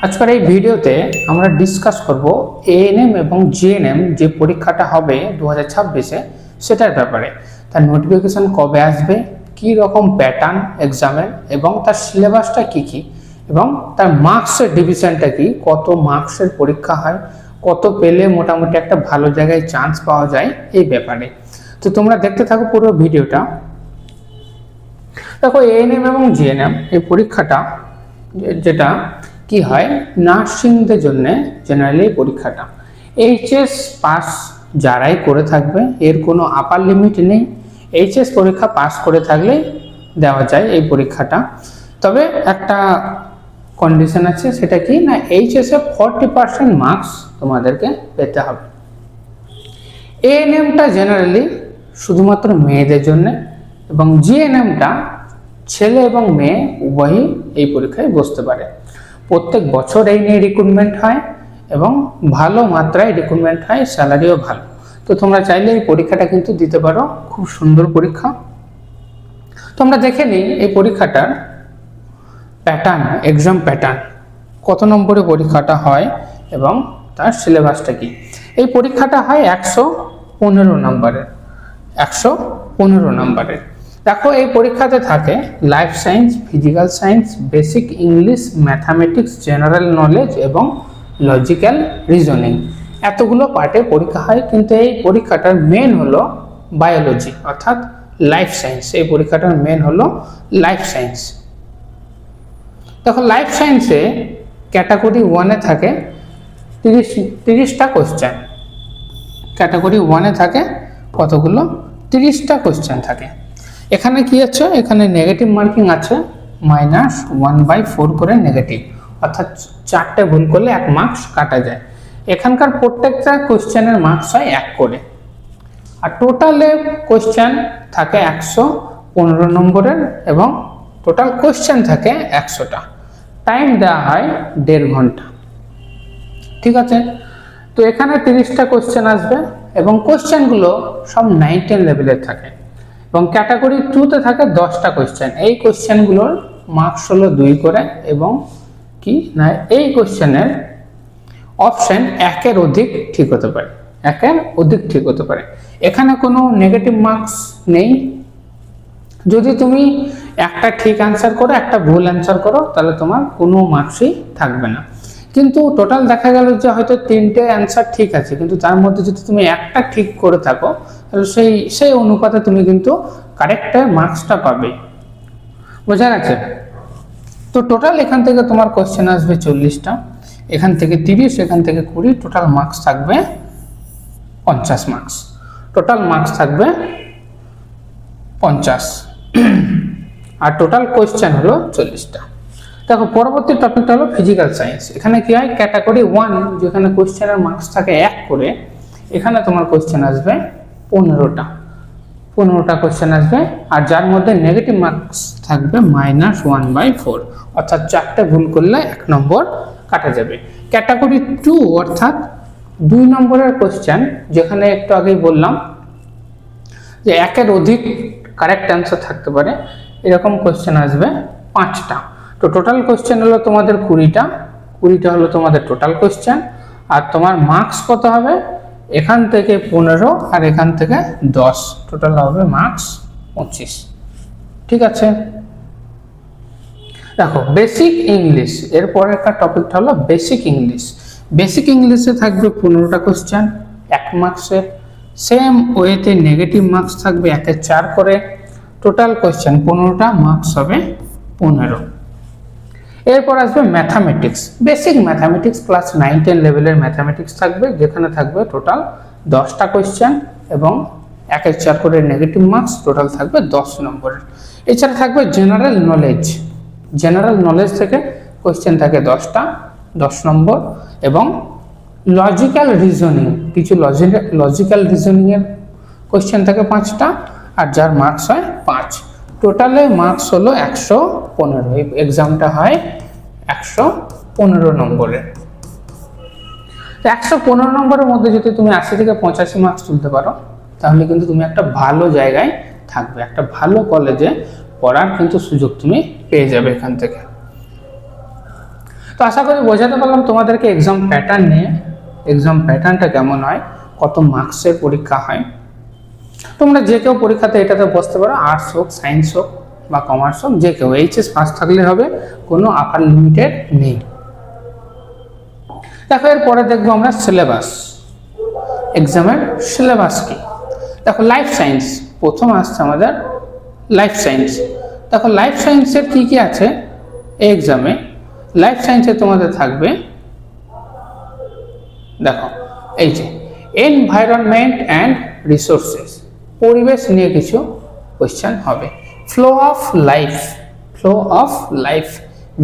আজকের এই ভিডিওতে আমরা ডিসকাস করব এএনএম এবং জিএনএম যে পরীক্ষাটা হবে 2026-এ সেটার ব্যাপারে। তার নোটিফিকেশন কবে আসবে, কি রকম প্যাটার্ন এক্সামের এবং তার সিলেবাসটা কি এবং তার মার্কসের ডিভিশনটা কি, কত মার্কসের পরীক্ষা হয়, কত পেলে মোটামুটি একটা ভালো জায়গায় চান্স পাওয়া যায় এই ব্যাপারে। তো তোমরা দেখতে থাকো পুরো ভিডিওটা। দেখো, এএনএম এবং জিএনএম এই পরীক্ষাটা যেটা কি হয়, নার্সিংদের জন্য জেনারেলি পরীক্ষাটা এইচএস পাস যারাই করে থাকবে, এর কোনো আপার লিমিট নেই। এইচএস পরীক্ষা পাস করে থাকলে দেওয়া যায় এই পরীক্ষাটা। তবে একটা কন্ডিশন আছে, সেটা কি না, এইচএসে 40% মার্কস তোমাদেরকে পেতে হবে। এএনএমটা জেনারেলি শুধুমাত্র মেয়েদের জন্য এবং জিএনএমটা ছেলে এবং মেয়ে উভয়ই এই পরীক্ষায় বসতে পারে। প্রত্যেক বছর এই নিয়ে রিক্রুটমেন্ট হয় এবং ভালো মাত্রায় রিক্রুটমেন্ট হয়, স্যালারিও ভালো। তো তোমরা চাইলে এই পরীক্ষাটা কিন্তু দিতে পারো, খুব সুন্দর পরীক্ষা। তোমরা দেখে নিই এই পরীক্ষাটার প্যাটার্ন, এক্সাম প্যাটার্ন, কত নম্বরে পরীক্ষাটা হয় এবং তার সিলেবাসটা কি। এই পরীক্ষাটা হয় 115 নম্বরের। 115 নম্বরের। দেখো, এই পরীক্ষাতে থাকে life science, physical science, basic English, mathematics, general knowledge এবং লজিক্যাল রিজনিং। এতগুলো পার্টে পরীক্ষা হয়, কিন্তু এই পরীক্ষাটার মেন হলো বায়োলজি অর্থাৎ লাইফ সায়েন্স। এই পরীক্ষাটার মেন হলো লাইফ সায়েন্স। দেখো, লাইফ সায়েন্সে ক্যাটাগরি 1-এ থাকে 30টা কোশ্চেন। ক্যাটাগরি 1-এ থাকে কতগুলো? 30টা কোশ্চেন থাকে। এখানে কি আছে, এখানে নেগেটিভ মার্কিং আছে, -1/4 করে নেগেটিভ, অর্থাৎ 4টে ভুল করলে 1 মার্কস কাটা যায়। এখানকার প্রত্যেকটা কোশ্চেনের মার্কস হয় 1 করে। আর টোটালে কোশ্চেন থাকে 115 নম্বরের এবং টোটাল কোশ্চেন থাকে 100টা। টাইম দেওয়া হয় 1.5 ঘন্টা। ঠিক আছে, তো এখানে 30টা কোশ্চেন আসবে এবং কোশ্চেনগুলো সব 9-10 লেভেলের থাকে এবং ক্যাটাগরি 2-তে থাকে 10টা কোশ্চেন। এই কোশ্চেনগুলোর মার্কস হলো 2 করে এবং কি না, এই কোশ্চেনের অপশন 1-এর অধিক ঠিক হতে পারে, 1-এর অধিক ঠিক হতে পারে। এখানে কোনো নেগেটিভ মার্কস নেই। যদি তুমি একটা ঠিক অ্যান্সার করো, একটা ভুল অ্যান্সার করো, তাহলে তোমার কোনো মার্কসই থাকবে না। কিন্তু টোটাল দেখা গেল যে হয়তো 3টে অ্যান্সার ঠিক আছে, কিন্তু তার মধ্যে যদি তুমি একটা ঠিক করে থাকো, তাহলে সেই অনুপাতে তুমি কিন্তু কারেক্ট মার্কসটা পাবে। বোঝা গেছে? তো টোটাল এখান থেকে তোমার কোশ্চেন আসবে 40টা, এখান থেকে 30, এখান থেকে 20, টোটাল মার্কস থাকবে 50 মার্কস। টোটাল মার্কস থাকবে 50 আর টোটাল কোশ্চেন হলো 40টা। দেখো, পরবর্তী টপিকটা হলো ফিজিক্যাল সায়েন্স। এখানে কি হয়, ক্যাটাগরি 1 যেখানে কোশ্চেনের মার্কস থাকে 1 করে, এখানে তোমার কোশ্চেন আসবে 15টা কোশ্চেন আসবে, আর যার মধ্যে নেগেটিভ মার্কস থাকবে -1/4, অর্থাৎ 4টে ভুল করলে 1 নম্বর কাটা যাবে। ক্যাটাগরি 2 অর্থাৎ 2 নম্বরের কোশ্চেন, যেখানে একটু আগেই বললাম যে 1-এর অধিক কারেক্ট অ্যান্সার থাকতে পারে, এরকম কোশ্চেন আসবে 5টা। তো টোটাল কোশ্চেন হলো তোমাদের 20টা হলো তোমাদের টোটাল কোশ্চেন। আর তোমার মার্কস কত হবে, এখান থেকে 15 আর এখান থেকে 10, টোটাল হবে মার্কস 25। ঠিক আছে, দেখো বেসিক ইংলিশ, এরপরে একটা টপিকটা হলো বেসিক ইংলিশ। বেসিক ইংলিশে থাকবে 15টা কোশ্চেন 1 মার্কসের। সেম ওয়েতে নেগেটিভ মার্কস থাকবে 1-এ 4 করে। টোটাল কোশ্চেন 15টা, মার্কস হবে 15। এরপর আসবে ম্যাথামেটিক্স। বেসিক ম্যাথামেটিক্স ক্লাস 9-10 লেভেলের ম্যাথামেটিক্স থাকবে, যেখানে থাকবে টোটাল 10টা কোশ্চেন এবং 1-এ 4 করে নেগেটিভ মার্কস, টোটাল থাকবে 10 নম্বরের। এছাড়া থাকবে জেনারেল নলেজ। জেনারেল নলেজ থেকে কোশ্চেন থাকে 10টা, 10 নম্বর, এবং লজিক্যাল রিজনিং, কিছু লজিক্যাল রিজনিংয়ের কোশ্চেন থাকে 5টা, আর যার মার্কস হয় 5। টোটালে মার্কস হলো 115। এই এক্সামটা হয় 115 নম্বরের। 115 নম্বরের মধ্যে যদি তুমি 80 থেকে 85 মার্কস তুলতে পারো, তাহলে কিন্তু তুমি একটা ভালো জায়গায় থাকবে, একটা ভালো কলেজে পড়ার কিন্তু সুযোগ তুমি পেয়ে যাবে এখান থেকে। তো আশা করি বোঝাতে পারলাম তোমাদেরকে এক্সাম প্যাটার্ন নিয়ে, এক্সাম প্যাটার্নটা কেমন হয়, কত মার্কসের পরীক্ষা হয়। তোমরা যে কেউ পরীক্ষাতে এটাতে বসতে পারো, আর্টস হোক, সায়েন্স হোক বা কমার্স হোক, যে কেউ এইচএস পাস থাকলে হবে, কোনো আপার লিমিটেড নেই। দেখো এরপরে দেখবো আমরা সিলেবাস, এক্সামের সিলেবাস কি। দেখো লাইফ সায়েন্স প্রথম আসছে আমাদের, লাইফ সায়েন্স। দেখো লাইফ সায়েন্সের কি কি আছে এক্সামে। লাইফ সায়েন্সে তোমাদের থাকবে, দেখো এই যে এনভায়রনমেন্ট অ্যান্ড রিসোর্সেস, পরিবেশ নিয়ে কিছু কোয়েশ্চেন হবে। Flow of life, flow of life,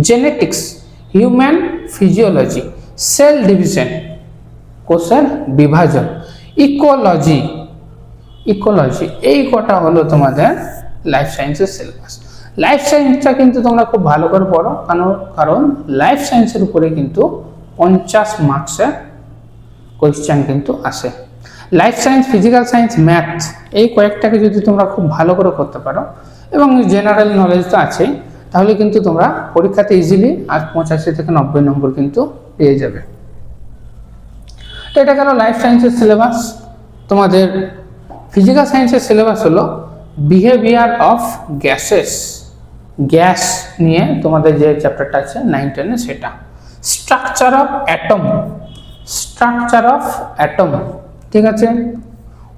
genetics, human physiology, cell division, কোষের বিভাজন, ইকোলজি, ইকোলজি, এই কটা হলো তোমাদের লাইফ সায়েন্সের সিলেবাস। লাইফ সায়েন্সটা কিন্তু তোমরা খুব ভালো করে পড়ো, কারণ লাইফ সায়েন্সের উপরে কিন্তু 50 মার্কসের কোয়েশ্চেন কিন্তু আসে। Life science, physical science, math, এই কয়েকটাকে যদি তোমরা খুব ভালো করে করতে পারো এবং জেনারেল নলেজ তো আছেই, তাহলে কিন্তু তোমরা পরীক্ষাতে ইজিলি 85 থেকে 90 নম্বর কিন্তু পেয়ে যাবে। তো এটা গেল লাইফ সায়েন্সের সিলেবাস। তোমাদের ফিজিক্যাল সায়েন্সের সিলেবাস হলো বিহেভিয়ার অফ গ্যাসেস, গ্যাস নিয়ে তোমাদের যে চ্যাপ্টারটা আছে 9, 10 সেটা। Structure of atom, structure of atom, ঠিক আছে,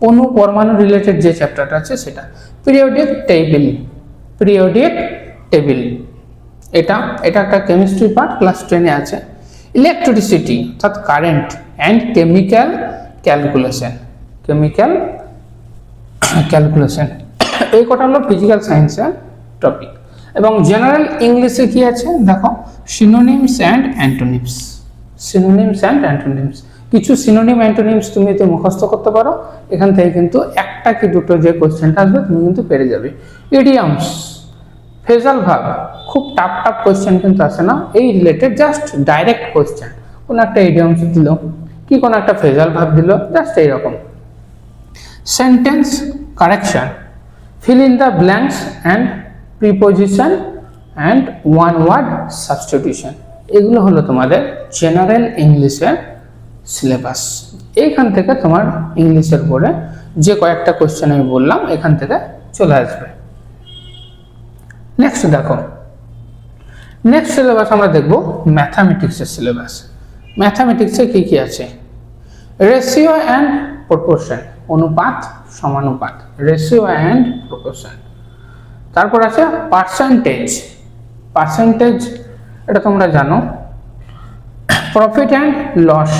অণু পরমাণু রিলেটেড যে চ্যাপ্টারটা আছে সেটা। পিরিয়ডিক টেবিল, পিরিয়ডিক টেবিল, এটা একটা কেমিস্ট্রি পার্ট, ক্লাস 10-এ আছে। ইলেকট্রিসিটি অর্থাৎ current and chemical calculation, chemical calculation, এই কটা হলো ফিজিক্যাল সায়েন্সের টপিক। এবং জেনারেল ইংলিশে কি আছে দেখো, synonyms and antonyms, synonyms and antonyms, কিছু সিনোনিম অ্যান্টোনিমস তুমি তো মুখস্থ করতে পারো, এখান থেকে কিন্তু একটা কি দুটো যে কোশ্চেনটা আসবে তুমি কিন্তু পেরে যাবে। ইডিয়মস, ফ্রেজাল ভার্ব, খুব টাফ কোশ্চেন কিন্তু আসে না এই রিলেটেড, জাস্ট ডাইরেক্ট কোশ্চেন, কোনো একটা ইডিয়মস দিল কি কোনো একটা ফ্রেজাল ভার্ব দিল, জাস্ট এইরকম। Sentence correction, fill in the blanks and preposition and one word substitution, এগুলো হলো তোমাদের জেনারেল ইংলিশের সিলেবাস। এইখান থেকে তোমার ইংলিশের পরে যে কয়েকটা কোশ্চেন আমি বললাম এখান থেকে চলে আসবে। নেক্সট দেখো, নেক্সট সিলেবাস আমরা দেখব ম্যাথামেটিক্সের সিলেবাস। ম্যাথামেটিক্সে কি কি আছে? রেশিও অ্যান্ড প্রপোর্শন, অনুপাত সমানুপাত, রেশিও অ্যান্ড প্রপোর্শন। তারপর আছে পার্সেন্টেজ, পার্সেন্টেজ এটা তোমরা জানো। প্রফিট অ্যান্ড লস,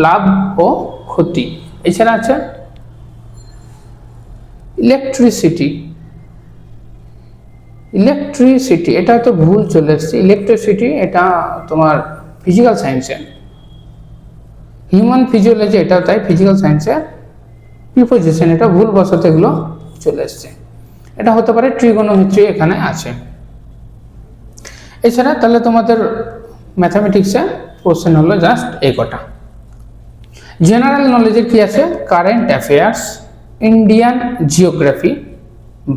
লাভ ও ক্ষতি। এছাড়া আছে ইলেকট্রিসিটি, ইলেকট্রিসিটি এটা তো ভুল চলে এসছে, ইলেকট্রিসিটি এটা তোমার ফিজিক্যাল সায়েন্সে। হিউম্যান ফিজিওলজি এটাও তাই ফিজিক্যাল সায়েন্সে। প্রিপোজিশন এটা ভুলবশত এগুলো চলে এসছে, এটা হতে পারে ট্রিগোনোমেট্রি এখানে আছে। এছাড়া তাহলে তোমাদের ম্যাথামেটিক্সে কোশ্চেন হলো জাস্ট এই কটা। জেনারেল নলেজের কি আছে? কারেন্ট অ্যাফেয়ার্স, ইন্ডিয়ান জিওগ্রাফি,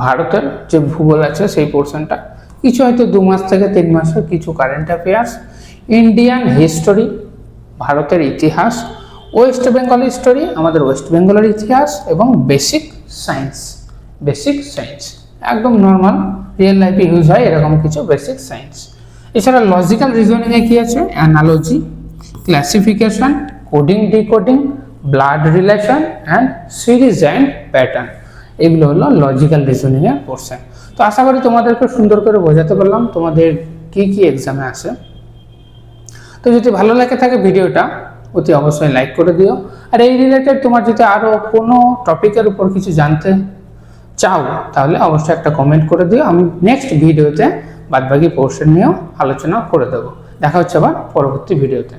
ভারতের যে ভূগোল আছে সেই পোর্শনটা, কিছু হয়তো 2 মাস থেকে 3 মাসের কিছু কারেন্ট অ্যাফেয়ার্স, ইন্ডিয়ান হিস্টোরি, ভারতের ইতিহাস, ওয়েস্ট বেঙ্গল হিস্টোরি, আমাদের ওয়েস্ট বেঙ্গলের ইতিহাস, এবং বেসিক সায়েন্স, বেসিক সায়েন্স একদম নর্মাল রিয়েল লাইফে ইউজ হয় এরকম কিছু বেসিক সায়েন্স। এছাড়া লজিক্যাল রিজনিংয়ে কি আছে? Analogy, classification, coding decoding, blood relation and series and pattern, এগুলো হলো লজিক্যাল রিজনিংয়ের পোর্শন। তো আশা করি তোমাদেরকে সুন্দর করে বোঝাতে পারলাম তোমাদের কি কি এক্সামে আসে। তো যদি ভালো লাগে থাকে ভিডিওটা অতি অবশ্যই লাইক করে দিও। আর এই রিলেটেড তোমার যদি আরও কোনো টপিকের উপর কিছু জানতে চাও তাহলে অবশ্যই একটা কমেন্ট করে দিও, আমি নেক্সট ভিডিওতে বাদবাকি পোর্শন নিয়েও আলোচনা করে দেবো। দেখা হচ্ছে আবার পরবর্তী ভিডিওতে।